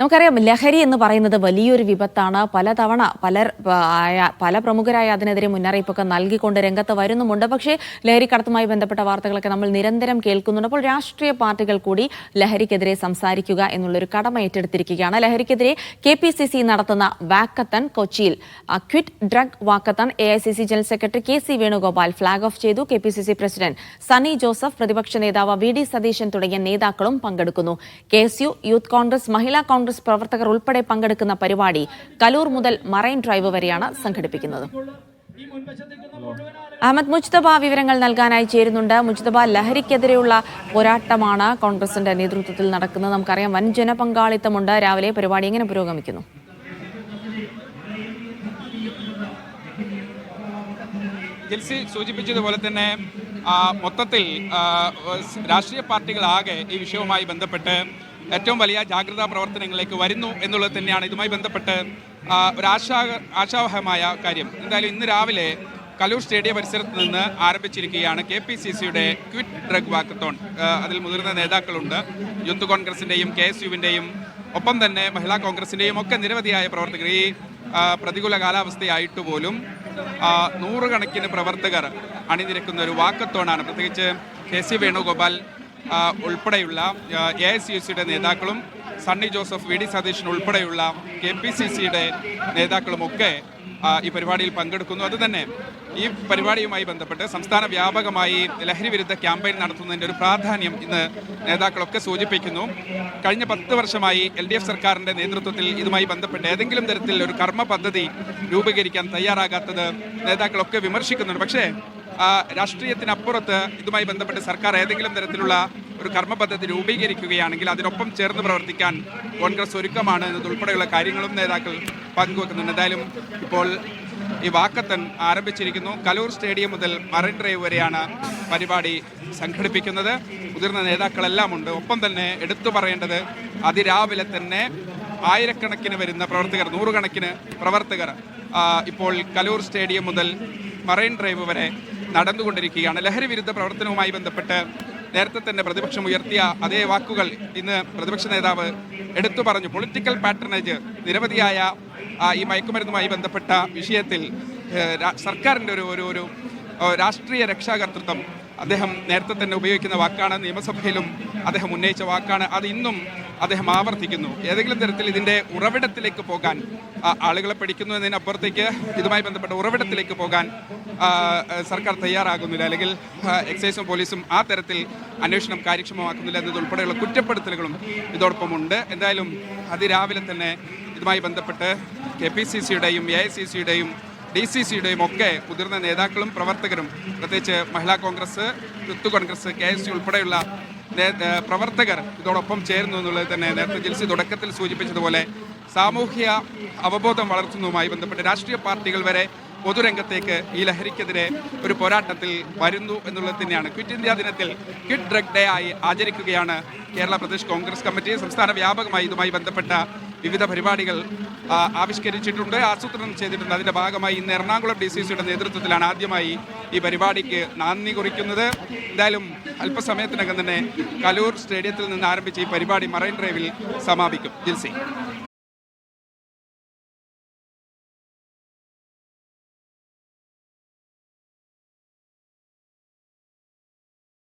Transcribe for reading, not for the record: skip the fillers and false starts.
നമുക്കറിയാം ലഹരി എന്ന് പറയുന്നത് വലിയൊരു വിപത്താണ്. പലതവണ പല പ്രമുഖരായ അതിനെതിരെ മുന്നറിയിപ്പൊക്കെ നൽകിക്കൊണ്ട് രംഗത്ത് വരുന്നുമുണ്ട്. പക്ഷേ ലഹരിക്കടത്തുമായി ബന്ധപ്പെട്ട വാർത്തകളൊക്കെ നമ്മൾ നിരന്തരം കേൾക്കുന്നുണ്ട്. അപ്പോൾ രാഷ്ട്രീയ പാർട്ടികൾ കൂടി ലഹരിക്കെതിരെ സംസാരിക്കുക എന്നുള്ളൊരു കടമ ഏറ്റെടുത്തിരിക്കുകയാണ്. ലഹരിക്കെതിരെ KPCC നടത്തുന്ന വാക്കത്തൺ കൊച്ചിയിൽ quit drug walkathon AICC general secretary KC Venugopal flag off ചെയ്തു. KPCC പ്രസിഡന്റ് സണ്ണി ജോസഫ്, പ്രതിപക്ഷ നേതാവ് VD സതീശൻ തുടങ്ങിയ നേതാക്കളും പങ്കെടുക്കുന്നു. KSU, യൂത്ത് കോൺഗ്രസ്, മഹിളാ കോൺഗ്രസ് പ്രവർത്തകർ ഉൾപ്പെടെ പങ്കെടുക്കുന്ന പരിപാടി കലൂർ മുതൽ മറൈൻ ഡ്രൈവ് വരെയാണ് സംഘടിപ്പിക്കുന്നത്. അഹമ്മദ് മുജ്തബ വിവരങ്ങൾ നൽകാനായി ചേരുന്നുണ്ട്. മുജ്തബ, ലഹരിക്കെതിരെയുള്ള പോരാട്ടമാണ് കോൺഗ്രസിന്റെ നേതൃത്വത്തിൽ നടക്കുന്നത്. നമുക്കറിയാം വൻ ജനപങ്കാളിത്തമുണ്ട്. രാവിലെ പരിപാടി എങ്ങനെ പുരോഗമിക്കുന്നു? ജിൽസി സൂചിപ്പിച്ചതുപോലെ തന്നെ മൊത്തത്തിൽ രാഷ്ട്രീയ പാർട്ടികളാകെ ഈ വിഷയവുമായി ബന്ധപ്പെട്ട് ഏറ്റവും വലിയ ജാഗ്രതാ പ്രവർത്തനങ്ങളിലേക്ക് വരുന്നു എന്നുള്ളത് തന്നെയാണ് ഇതുമായി ബന്ധപ്പെട്ട് ഒരു ആശാവഹമായ കാര്യം. എന്തായാലും ഇന്ന് രാവിലെ കലൂർ സ്റ്റേഡിയം പരിസരത്ത് നിന്ന് ആരംഭിച്ചിരിക്കുകയാണ് KPCCയുടെ ക്വിറ്റ് ഡ്രഗ് വാക്കത്തോൺ. അതിൽ മുതിർന്ന നേതാക്കളുണ്ട്. യൂത്ത് കോൺഗ്രസിൻ്റെയും KSUവിൻ്റെയും ഒപ്പം തന്നെ മഹിളാ കോൺഗ്രസിൻ്റെയും ഒക്കെ നിരവധിയായ പ്രവർത്തകർ. ഈ പ്രതികൂല കാലാവസ്ഥയായിട്ട് പോലും നൂറുകണക്കിന് പ്രവർത്തകർ അണിനിരക്കുന്ന ഒരു വാക്കത്തോണാണ്. പ്രത്യേകിച്ച് KC വേണുഗോപാൽ ഉൾപ്പെടെയുള്ള AICCയുടെ നേതാക്കളും സണ്ണി ജോസഫ്, VD സതീശൻ ഉൾപ്പെടെയുള്ള KPCCയുടെ നേതാക്കളുമൊക്കെ ഈ പരിപാടിയിൽ പങ്കെടുക്കുന്നു. അതുതന്നെ ഈ പരിപാടിയുമായി ബന്ധപ്പെട്ട് സംസ്ഥാന വ്യാപകമായി ലഹരി വിരുദ്ധ ക്യാമ്പയിൻ നടത്തുന്നതിൻ്റെ ഒരു പ്രാധാന്യം ഇന്ന് നേതാക്കളൊക്കെ സൂചിപ്പിക്കുന്നു. കഴിഞ്ഞ 10 വർഷമായി LDF സർക്കാരിൻ്റെ നേതൃത്വത്തിൽ ഇതുമായി ബന്ധപ്പെട്ട് ഏതെങ്കിലും തരത്തിൽ ഒരു കർമ്മ പദ്ധതി രൂപീകരിക്കാൻ തയ്യാറാകാത്തത് നേതാക്കളൊക്കെ വിമർശിക്കുന്നുണ്ട്. പക്ഷേ രാഷ്ട്രീയത്തിനപ്പുറത്ത് ഇതുമായി ബന്ധപ്പെട്ട് സർക്കാർ ഏതെങ്കിലും തരത്തിലുള്ള ഒരു കർമ്മ പദ്ധതി രൂപീകരിക്കുകയാണെങ്കിൽ അതിനൊപ്പം ചേർന്ന് പ്രവർത്തിക്കാൻ കോൺഗ്രസ് ഒരുക്കമാണ് എന്നതുൾപ്പെടെയുള്ള കാര്യങ്ങളും നേതാക്കൾ പങ്കുവെക്കുന്നുണ്ട്. എന്തായാലും ഇപ്പോൾ ഈ വാക്കത്തൺ ആരംഭിച്ചിരിക്കുന്നു. കലൂർ സ്റ്റേഡിയം മുതൽ മറൈൻ ഡ്രൈവ് വരെയാണ് പരിപാടി സംഘടിപ്പിക്കുന്നത്. മുതിർന്ന നേതാക്കളെല്ലാം ഉണ്ട്. ഒപ്പം തന്നെ എടുത്തു പറയേണ്ടത് അതിരാവിലെ തന്നെ ആയിരക്കണക്കിന് വരുന്ന പ്രവർത്തകർ, നൂറുകണക്കിന് പ്രവർത്തകർ ഇപ്പോൾ കലൂർ സ്റ്റേഡിയം മുതൽ മറൈൻ ഡ്രൈവ് വരെ നടന്നുകൊണ്ടിരിക്കുകയാണ്. ലഹരി വിരുദ്ധ പ്രവർത്തനവുമായി ബന്ധപ്പെട്ട് നേരത്തെ തന്നെ പ്രതിപക്ഷം ഉയർത്തിയ അതേ വാക്കുകൾ ഇന്ന് പ്രതിപക്ഷ നേതാവ് എടുത്തു പറഞ്ഞു. പൊളിറ്റിക്കൽ പാറ്റേണേജ്, നിരവധിയായ ഈ മയക്കുമരുന്നുമായി ബന്ധപ്പെട്ട വിഷയത്തിൽ സർക്കാരിൻ്റെ ഒരു രാഷ്ട്രീയ രക്ഷാകർതൃത്വം അദ്ദേഹം നേരത്തെ തന്നെ ഉപയോഗിക്കുന്ന വാക്കാണ്. നിയമസഭയിലും അദ്ദേഹം ഉന്നയിച്ച വാക്കാണ്. അത് ഇന്നും അദ്ദേഹം ആവർത്തിക്കുന്നു. ഏതെങ്കിലും തരത്തിൽ ഇതിൻ്റെ ഉറവിടത്തിലേക്ക് പോകാൻ ആളുകളെ പിടിക്കുന്നു എന്നതിനപ്പുറത്തേക്ക് ഇതുമായി ബന്ധപ്പെട്ട ഉറവിടത്തിലേക്ക് പോകാൻ സർക്കാർ തയ്യാറാകുന്നില്ല, അല്ലെങ്കിൽ എക്സൈസും പോലീസും ആ തരത്തിൽ അന്വേഷണം കാര്യക്ഷമമാക്കുന്നില്ല എന്നതുൾപ്പെടെയുള്ള കുറ്റപ്പെടുത്തലുകളും ഇതോടൊപ്പമുണ്ട്. എന്തായാലും അതിരാവിലെ തന്നെ ഇതുമായി ബന്ധപ്പെട്ട് KPCCയുടെയും AICCയുടെയും DCCയുടെയും ഒക്കെ മുതിർന്ന നേതാക്കളും പ്രവർത്തകരും, പ്രത്യേകിച്ച് മഹിളാ കോൺഗ്രസ്, യൂത്ത് കോൺഗ്രസ്, KSU ഉൾപ്പെടെയുള്ള പ്രവർത്തകർ ഇതോടൊപ്പം ചേരുന്നു എന്നുള്ളത് തന്നെ നേരത്തെ ജിൽസി തുടക്കത്തിൽ സൂചിപ്പിച്ചതുപോലെ സാമൂഹ്യ അവബോധം വളർത്തുന്നതുമായി ബന്ധപ്പെട്ട് രാഷ്ട്രീയ പാർട്ടികൾ വരെ പൊതുരംഗത്തേക്ക് ഈ ലഹരിക്കെതിരെ ഒരു പോരാട്ടത്തിൽ വരുന്നു എന്നുള്ളത് തന്നെയാണ്. ക്വിറ്റ് ഇന്ത്യ ദിനത്തിൽ ക്വിറ്റ് ഡ്രഗ് ഡേ ആയി ആചരിക്കുകയാണ് കേരള പ്രദേശ് കോൺഗ്രസ് കമ്മിറ്റി. സംസ്ഥാന വ്യാപകമായി ഇതുമായി ബന്ധപ്പെട്ട വിവിധ പരിപാടികൾ ആവിഷ്കരിച്ചിട്ടുണ്ട്, ആസൂത്രണം ചെയ്തിട്ടുണ്ട്. അതിൻ്റെ ഭാഗമായി ഇന്ന് എറണാകുളം DCCയുടെ നേതൃത്വത്തിലാണ് ആദ്യമായി ഈ പരിപാടിക്ക് നാന്ദി കുറിക്കുന്നത്. എന്തായാലും അല്പസമയത്തിനകം തന്നെ കലൂർ സ്റ്റേഡിയത്തിൽ നിന്ന് ആരംഭിച്ച ഈ പരിപാടി മറൈൻ ഡ്രൈവിൽ സമാപിക്കും. ജിൽസി.